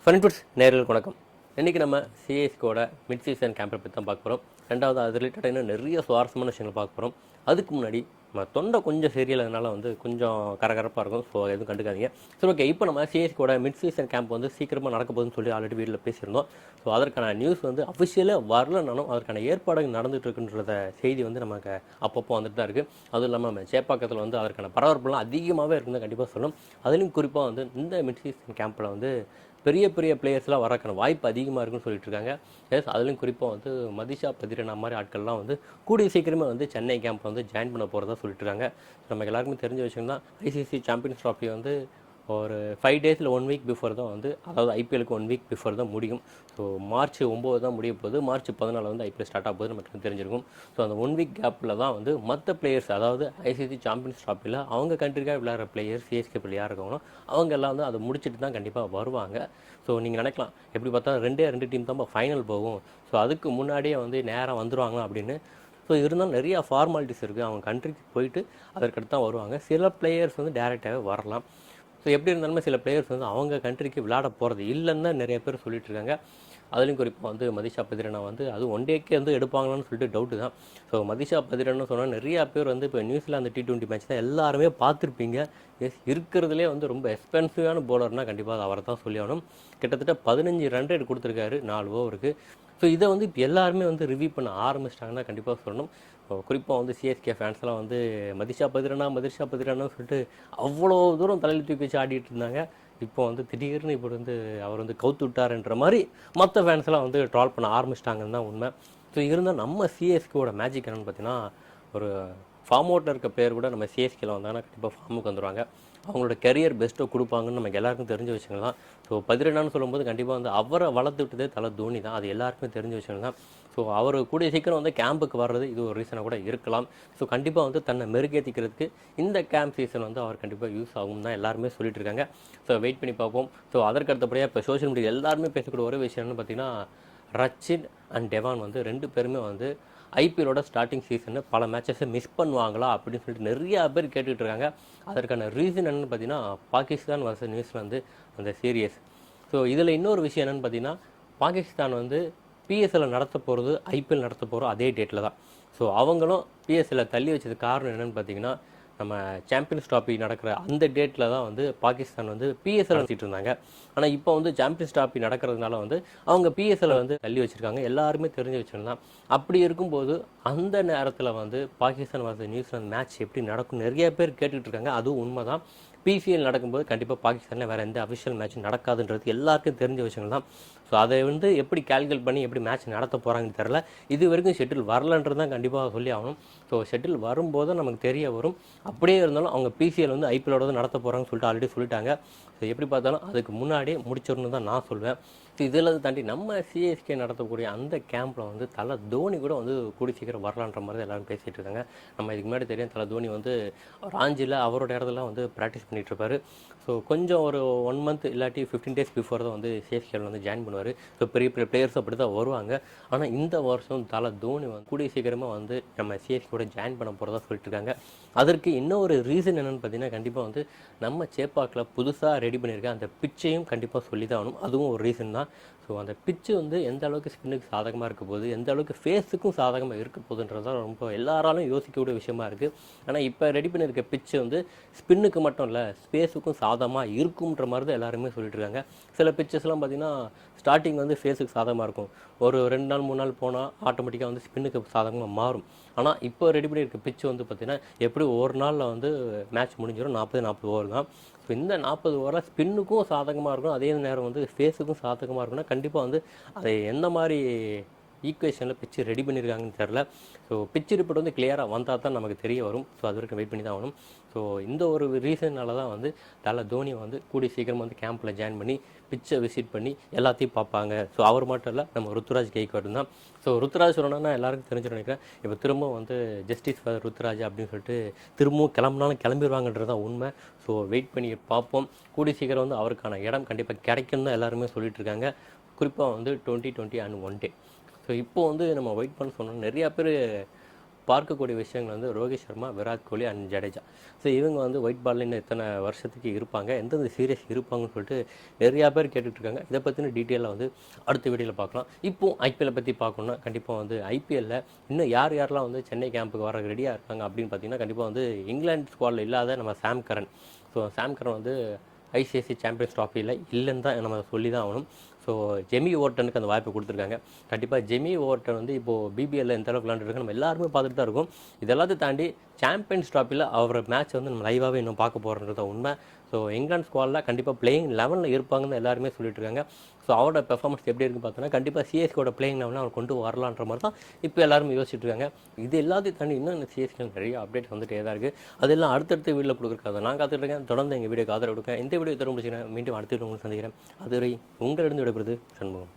FunFoods நேயர்களுக்கு வணக்கம். இன்றைக்கி நம்ம சிஎஸ்கோட மிட் சீசன் கேம்பை பற்றி தான் பார்க்க போகிறோம். ரெண்டாவது அது ரிலேட்டடாக இன்னும் நிறைய சுவாரஸ்யமான விஷயங்கள் பார்க்க போகிறோம். அதுக்கு முன்னாடி நம்ம தொண்டை கொஞ்சம் சரியில்லாதனால கொஞ்சம் கரகரப்பாக இருக்கும். ஸோ எதுவும் கண்டுக்காதீங்க. சரி, ஓகே. இப்போ நம்ம சிஎஸ்கோட மிட் சீசன் கேம்ப் சீக்கிரமாக நடக்க போகுதுன்னு சொல்லி ஆல்ரெடி வீட்டில் பேசியிருந்தோம். ஸோ அதற்கான நியூஸ் அஃபிஷியலாக வரலனாலும் அதற்கான ஏற்பாடுகள் நடந்துட்டு இருக்குன்றத செய்தி நமக்கு அப்பப்போ வந்துட்டு தான் இருக்குது. அதுவும் இல்லாமல் நம்ம சேப்பாக்கத்தில் அதற்கான பரபரப்புலாம் அதிகமாகவே இருக்குன்னு கண்டிப்பாக சொல்லணும். அதுலேயும் குறிப்பாக இந்த மிட் சீசன் கேம்பில் பெரிய பெரிய பிளேயர்ஸ்லாம் வரக்கான வாய்ப்பு அதிகமாக இருக்குன்னு சொல்லிட்டு இருக்காங்க. அதுலேயும் குறிப்பாக மதிஷா பதிரனா மாதிரி ஆட்கள்லாம் கூடிய சீக்கிரமே சென்னை கேம்ப் ஜாயின் பண்ண போகிறதா சொல்லிட்டு இருக்காங்க. நமக்கு எல்லாருக்குமே தெரிஞ்ச விஷயம் தான். ஐசிசி சாம்பியன்ஸ் ட்ராஃபி ஒரு 5 days 1 week பிஃபோர் தான் அதாவது ஐபிஎலுக்கு 1 week பிஃபோர் தான் முடியும். ஸோ மார்ச் 9 தான் முடிய போகுது. மார்ச் 14 ஐபிஎல் ஸ்டார்ட் ஆக போகுது, நமக்கு தெரிஞ்சிருக்கும். ஸோ அந்த 1 week கேப்பில் தான் மற்ற பிளேயர்ஸ், அதாவது ஐசிசி சாம்பியன்ஸ் ட்ராஃபியில் அவங்க கண்ட்ரிக்காக விளையாடுற பிளேயர்ஸ், சிஎஸ்கே பிளேயர் இருக்காங்களோ அவங்க எல்லாம் அதை முடிச்சுட்டு தான் கண்டிப்பாக வருவாங்க. ஸோ நீங்கள் நினைக்கலாம், எப்படி பார்த்தா 2 டீம் தான் ஃபைனல் போகும், ஸோ அதுக்கு முன்னாடியே நேராக வந்துடுவாங்க அப்படின்னு. ஸோ இருந்தாலும் நிறையா ஃபார்மாலிட்டிஸ் இருக்குது. அவங்க கண்ட்ரிக்கு போயிட்டு அதற்கடுத்து தான் வருவாங்க. சில பிளேயர்ஸ் டேரெக்டாகவே வரலாம். ஸோ எப்படி இருந்தாலுமே சில பிளேயர்ஸ் அவங்க கண்ட்ரிக்கு விளையாட போகிறது இல்லைன்னு தான் நிறைய பேர் சொல்லிட்டு இருக்காங்க. அதுலேயும் குறிப்பாக மதிஷா பதிரனா அது 1 dayக்கே எடுப்பாங்களான்னு சொல்லிட்டு டவுட்டு தான். ஸோ மதிஷா பதிரன்னு சொன்னால் நிறையா பேர் இப்போ நியூசிலாந்து T20 மேட்ச் தான் எல்லாருமே பார்த்துருப்பீங்க. இருக்கிறதுலே ரொம்ப எக்ஸ்பென்சிவான பவுலர்னால் கண்டிப்பாக அவரை தான் சொல்லி ஆகணும். கிட்டத்தட்ட 15 ரன் ரேட் கொடுத்துருக்காரு 4 ஓவருக்கு. ஸோ இதை இப்போ எல்லாருமே ரிவ்யூ பண்ண ஆரம்பிச்சிட்டாங்கன்னா கண்டிப்பாக சொல்லணும். குறிப்பாக சிஎஸ்கே ஃபேன்ஸ்லாம் மதிஷா பதிரனான்னு சொல்லிட்டு அவ்வளோ தூரம் தலையில் தூக்கி வச்சு ஆடிட்டு இருந்தாங்க. இப்போ திடீர்னு இப்படி அவர் கவுத்து விட்டாருன்ற மாதிரி மற்ற ஃபேன்ஸ்லாம் ட்ரால் பண்ண ஆரம்பிச்சிட்டாங்கன்னு தான் உண்மை. ஸோ இருந்தால் நம்ம சிஎஸ்கேவோட மேஜிக் என்னென்னு பார்த்தீங்கன்னா, ஒரு ஃபார்ம் அவுட்டில் இருக்க பிளேயர் கூட நம்ம சிஎஸ்கேல வந்தாங்கன்னா கண்டிப்பாக ஃபார்முக்கு வந்துடுவாங்க. அவங்களோட கெரியர் பெஸ்ட்டோ கொடுப்பாங்கன்னு நமக்கு எல்லாருக்கும் தெரிஞ்ச விஷயங்கள் தான். ஸோ பதிரெண்டான்னு சொல்லும்போது கண்டிப்பாக அவரை வளர்த்து விட்டதே தலை தோனி தான். அது எல்லாருக்குமே தெரிஞ்ச விஷயங்கள் தான். ஸோ அவர் கூடிய சீக்கிரம் கேம்புக்கு வர்றது இது ஒரு ரீசனாக கூட இருக்கலாம். ஸோ கண்டிப்பாக தன்னை மெருகேற்றிக்கிறதுக்கு இந்த கேம்ப் சீசன் அவர் கண்டிப்பாக யூஸ் ஆகும் தான் எல்லாருமே சொல்லிட்டு இருக்காங்க. ஸோ வெயிட் பண்ணி பார்ப்போம். ஸோ அதற்கு அடுத்தபடியாக இப்போ சோஷியல் மீடியா எல்லாருமே பேசக்கூடிய ஒரு விஷயம்னு பார்த்தீங்கன்னா, ரச்சின் அண்ட் டெவான் 2 பேருமே ஐபிஎலோட ஸ்டார்டிங் சீசனு பல மேட்சஸை மிஸ் பண்ணுவாங்களா அப்படின்னு சொல்லிட்டு நிறையா பேர் கேட்டுக்கிட்டு இருக்காங்க. அதற்கான ரீசன் என்னென்னு பார்த்தீங்கன்னா, பாகிஸ்தான் வர்சஸ் நியூசிலாந்து அந்த சீரியஸ். ஸோ இதில் இன்னொரு விஷயம் என்னென்னு பார்த்தீங்கன்னா, பாகிஸ்தான் பிஎஸ்எல்லை நடத்த போகிறது, ஐபிஎல் நடத்த போகிறோம் அதே டேட்டில் தான். ஸோ அவங்களும் பிஎஸ்எல்லை தள்ளி வச்சது காரணம் என்னென்னு பார்த்தீங்கன்னா, நம்ம சாம்பியன்ஸ் ட்ராஃபி நடக்கிற அந்த டேட்டில் தான் பாகிஸ்தான் பிஎஸ்எல் நடத்திட்டு இருந்தாங்க. ஆனால் இப்போ சாம்பியன்ஸ் ட்ராஃபி நடக்கிறதுனால அவங்க பிஎஸ்எல்லை தள்ளி வச்சுருக்காங்க. எல்லாருமே தெரிஞ்சு வச்சுருந்தான். அப்படி இருக்கும்போது அந்த நேரத்தில் பாகிஸ்தான் வர்சஸ் நியூசிலாந்து மேட்ச் எப்படி நடக்கும் நிறைய பேர் கேட்டுக்கிட்டு இருக்காங்க. அதுவும் உண்மை தான். பிசிஎல் நடக்கும்போது கண்டிப்பாக பாகிஸ்தானில் வேறு எந்த அஃபிஷியல் மேட்ச் நடக்காதுன்றது எல்லாருக்கும் தெரிஞ்ச விஷயங்கள் தான். ஸோ அதை எப்படி கால்குலேட் பண்ணி எப்படி மேட்ச் நடத்த போகிறாங்கன்னு தெரில. இது வரைக்கும் ஷெட்யூல் வரலன்றது தான் கண்டிப்பாக சொல்லி ஆகணும். ஸோ ஷெட்யூல் வரும்போது நமக்கு தெரிய வரும். அப்படியே இருந்தாலும் அவங்க பிசிஎல் ஐபிஎலோட நடத்த போகிறாங்கன்னு சொல்லிட்டு ஆல்ரெடி சொல்லிட்டாங்க. ஸோ எப்படி பார்த்தாலும் அதுக்கு முன்னாடியே முடிச்சிடணும் தான் நான் சொல்வேன். ஸோ இதில் தாண்டி நம்ம சிஎஸ்கே நடத்தக்கூடிய அந்த கேம்பில் தலை தோனி கூட கூடி சீக்கிரம் வரலான்ற மாதிரி எல்லோரும் பேசிகிட்டு இருக்காங்க. நம்ம இதுக்கு முன்னாடி தெரியும், தலை தோனி ராஞ்சியில் அவரோட இடத்துல ப்ராக்டிஸ் பண்ணிகிட்டு இருப்பார். ஸோ கொஞ்சம் ஒரு 1 month இல்லாட்டி 15 days பிஃபோர் தான் சிஎஸ்கேவில் ஜாயின் பண்ணுவார். ஸோ பெரிய பெரிய பிளேயர்ஸ் அப்படி தான் வருவாங்க. ஆனால் இந்த வருஷம் தலை தோனி கூடிய சீக்கிரமாக நம்ம சிஎஸ்கேவோட ஜாயின் பண்ண போகிறதா சொல்லிட்டு இருக்காங்க. அதற்கு இன்னொரு ரீசன் என்னென்னு பார்த்தீங்கன்னா, கண்டிப்பாக நம்ம சேப்பாக்கில் புதுசாக ரெடி பண்ணியிருக்க அந்த பிச்சையும் கண்டிப்பாக சொல்லி தான் ஆகணும். அதுவும் ஒரு ரீசன் தான். ஸோ அந்த பிச்சு எந்த அளவுக்கு ஸ்பின்னுக்கு சாதகமாக இருக்க போகுது, எந்த அளவுக்கு ஃபேஸுக்கும் சாதகமாக இருக்க போகுதுன்றது தான் ரொம்ப எல்லாராலும் யோசிக்கக்கூடிய விஷயமா இருக்குது. ஆனால் இப்போ ரெடி பண்ணியிருக்க பிச்சு ஸ்பின்னுக்கு மட்டும் இல்லை, ஸ்பேஸுக்கும் சாதகமாக இருக்கும்ன்ற மாதிரி தான் எல்லாருமே சொல்லிட்டு இருக்காங்க. சில பிச்சஸ்லாம் பார்த்திங்கன்னா ஸ்டார்டிங் ஃபேஸுக்கு சாதகமாக இருக்கும். ஒரு 2 நாள் 3 நாள் போனால் ஆட்டோமேட்டிக்காக ஸ்பின்னுக்கு சாதகமாக மாறும். ஆனால் இப்போ ரெடி பண்ணியிருக்க பிச்சு பார்த்திங்கன்னா எப்படி ஒரு நாளில் மேட்ச் முடிஞ்சிடும். 40 ஓவர் தான். ஸோ இந்த 40 ஓவரில் ஸ்பின்னுக்கும் சாதகமாக இருக்கும், அதே நேரம் ஃபேஸுக்கும் சாதகமாக இருக்குன்னா கண்டிப்பாக அதை எந்த மாதிரி ஈக்குவேஷனில் பிச்சு ரெடி பண்ணியிருக்காங்கன்னு தெரில. ஸோ பிச்சு ரிப்போர்ட் கிளியராக வந்தால் தான் நமக்கு தெரிய வரும். ஸோ அது வரைக்கும் வெயிட் பண்ணி தான் ஆகணும். ஸோ இந்த ஒரு ரீசன்னால தான் தலை தோனி கூடிய சீக்கிரம் கேம்பில் ஜாயின் பண்ணி பிச்சை விசிட் பண்ணி எல்லாத்தையும் பார்ப்பாங்க. ஸோ அவர் மட்டும் இல்லை, நம்ம ருத்துராஜ் கெய்க்வாட் தான். ஸோ ருத்துராஜ் சொல்லணும்னா எல்லாருக்கும் தெரிஞ்சு நினைக்கிறேன். இப்போ திரும்பவும் ஜஸ்டிஸ் ஃபார் ருத்துராஜ் அப்படின்னு சொல்லிட்டு திரும்பவும் கிளம்புனாலும் கிளம்பிடுவாங்கன்றது தான் உண்மை. ஸோ வெயிட் பண்ணி பார்ப்போம். கூடிய சீக்கிரம் அவருக்கான இடம் கண்டிப்பாக கிடைக்கும் தான் எல்லாருமே சொல்லிட்டு இருக்காங்க. குறிப்பாக 2020 and 1 day. ஸோ இப்போ நம்ம வெயிட் பண்ண சொன்னோம். நிறையா பேர் பார்க்கக்கூடிய விஷயங்கள் வந்து ரோஹித் சர்மா, விராட் கோலி அண்ட் ஜடேஜா. ஸோ இவங்க வந்து ஒயிட் பால் இன்னும் எத்தனை வருஷத்துக்கு இருப்பாங்க, எந்தெந்த சீரியஸ் இருப்பாங்கன்னு சொல்லிட்டு நிறையா பேர் கேட்டுட்ருக்காங்க. இதை பற்றின டீட்டெயிலாக வந்து அடுத்த வீடியோவில் பார்க்கலாம். இப்போ ஐபிஎல்லை பற்றி பார்க்கணுன்னா கண்டிப்பாக வந்து ஐபிஎல்லில் இன்னும் யாரெல்லாம் வந்து சென்னை கேம்புக்கு வர ரெடியாக இருக்காங்க அப்படின்னு பார்த்தீங்கன்னா, கண்டிப்பாக வந்து இங்கிலாந்து ஸ்குவாடில் இல்லாத நம்ம சாம் கரன். ஸோ சாம் கரன் வந்து ஐசிஐசி சாம்பியன்ஸ் ட்ராஃபியில் இல்லைன்னு தான் நம்ம சொல்லி தான் ஆகணும். ஸோ ஜெமி ஓவர்டனுக்கு அந்த வாய்ப்பு கொடுத்துருக்காங்க. கண்டிப்பாக ஜெமி ஓவர்டன் வந்து இப்போது பிபிஎல்ல எந்த அளவுக்கு விளாண்டுருக்காங்க நம்ம எல்லாருமே பார்த்துட்டு தான் இருக்கும். இதெல்லாத்தையும் தாண்டி சாம்பியன்ஸ் ட்ராஃபியில் அவர் மேட்ச் வந்து நம்ம லைவாகவே இன்னும் பார்க்க போகிறோன்றது உண்மை. ஸோ இங்கிலாந்து ஸ்குவாடில் கண்டிப்பாக பிளேயிங் 11 இருப்பாங்கன்னு எல்லாருமே சொல்லிட்டு இருக்காங்க. ஸோ அவரோட பெர்ஃபார்மன்ஸ் எப்படி இருக்குன்னு பார்த்தோன்னா கண்டிப்பாக சிஎஸ்கேவோட பிளேயிங் 11 அவர் கொண்டு வரலான்ற மாதிரி தான் இப்போ எல்லாருமே யோசிச்சுட்டு இருக்காங்க. இது எல்லாத்தையும் தாண்டி இன்னும் இந்த சிஎஸ்கே நிறைய அப்டேட் வந்துட்டே தான் இருக்குது. அதெல்லாம் அடுத்தடுத்த வீடியோவில் கொடுக்குறக்காக நான் காத்துட்ருக்கேன். தொடர்ந்து எங்கள் வீடியோக்கு ஆதரவு கொடுக்க இந்த வீடியோ தர முடிச்சுக்கிறேன். மீண்டும் அடுத்த வீடியோ உங்களுக்கு சந்திக்கிறேன். அதுவரை உங்களிடம் விடைபெறுவது சண்முகம்.